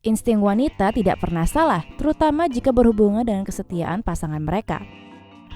Insting wanita tidak pernah salah, terutama jika berhubungan dengan kesetiaan pasangan mereka.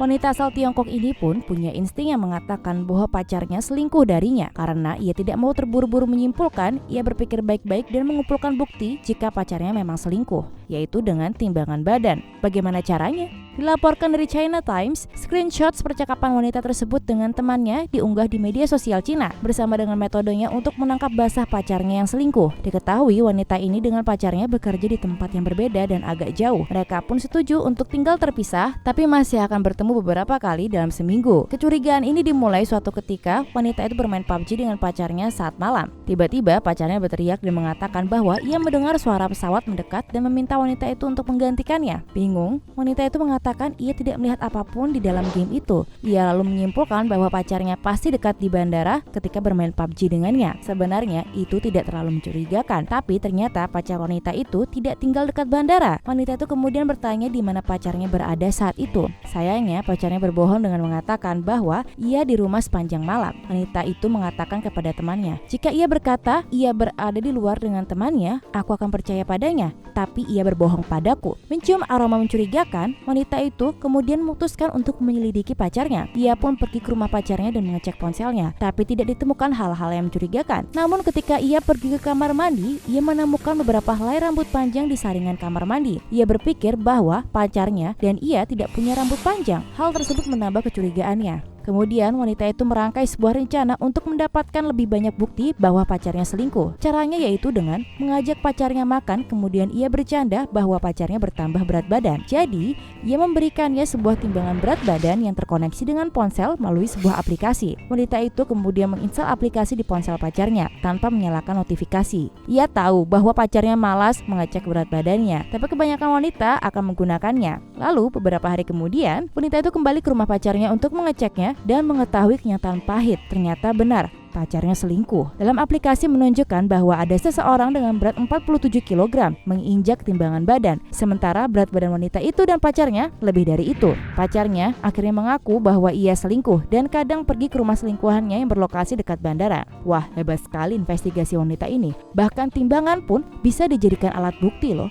Wanita asal Tiongkok ini pun punya insting yang mengatakan bahwa pacarnya selingkuh darinya. Karena ia tidak mau terburu-buru menyimpulkan, ia berpikir baik-baik dan mengumpulkan bukti jika pacarnya memang selingkuh, yaitu dengan timbangan badan. Bagaimana caranya? Dilaporkan dari China Times, screenshot percakapan wanita tersebut dengan temannya diunggah di media sosial Cina bersama dengan metodenya untuk menangkap basah pacarnya yang selingkuh. Diketahui wanita ini dengan pacarnya bekerja di tempat yang berbeda dan agak jauh. Mereka pun setuju untuk tinggal terpisah, tapi masih akan bertemu beberapa kali dalam seminggu. Kecurigaan ini dimulai suatu ketika wanita itu bermain PUBG dengan pacarnya saat malam. Tiba-tiba pacarnya berteriak dan mengatakan bahwa ia mendengar suara pesawat mendekat dan meminta wanita itu untuk menggantikannya. Bingung, wanita itu mengatakan ia tidak melihat apapun di dalam game itu. Ia lalu menyimpulkan bahwa pacarnya pasti dekat di bandara ketika bermain PUBG dengannya. Sebenarnya itu tidak terlalu mencurigakan, tapi ternyata pacar wanita itu tidak tinggal dekat bandara. Wanita itu kemudian bertanya di mana pacarnya berada saat itu. Sayangnya pacarnya berbohong dengan mengatakan bahwa ia di rumah sepanjang malam. Wanita itu mengatakan kepada temannya, jika ia berkata ia berada di luar dengan temannya, aku akan percaya padanya. Tapi ia berbohong padaku. Mencium aroma mencurigakan, wanita itu kemudian memutuskan untuk menyelidiki pacarnya. Ia pun pergi ke rumah pacarnya dan mengecek ponselnya, tapi tidak ditemukan hal-hal yang mencurigakan. Namun ketika ia pergi ke kamar mandi, ia menemukan beberapa helai rambut panjang di saringan kamar mandi. Ia berpikir bahwa pacarnya dan ia tidak punya rambut panjang. Hal tersebut menambah kecurigaannya. Kemudian wanita itu merangkai sebuah rencana untuk mendapatkan lebih banyak bukti bahwa pacarnya selingkuh. Caranya yaitu dengan mengajak pacarnya makan, kemudian ia bercanda bahwa pacarnya bertambah berat badan. Jadi, ia memberikannya sebuah timbangan berat badan yang terkoneksi dengan ponsel melalui sebuah aplikasi. Wanita itu kemudian menginstal aplikasi di ponsel pacarnya tanpa menyalakan notifikasi. Ia tahu bahwa pacarnya malas mengecek berat badannya, tapi kebanyakan wanita akan menggunakannya. Lalu, beberapa hari kemudian, wanita itu kembali ke rumah pacarnya untuk mengeceknya dan mengetahui kenyataan pahit. Ternyata benar, pacarnya selingkuh. Dalam aplikasi menunjukkan bahwa ada seseorang dengan berat 47 kg menginjak timbangan badan, sementara berat badan wanita itu dan pacarnya lebih dari itu. Pacarnya akhirnya mengaku bahwa ia selingkuh dan kadang pergi ke rumah selingkuhannya yang berlokasi dekat bandara. Wah, hebat sekali investigasi wanita ini. Bahkan timbangan pun bisa dijadikan alat bukti loh.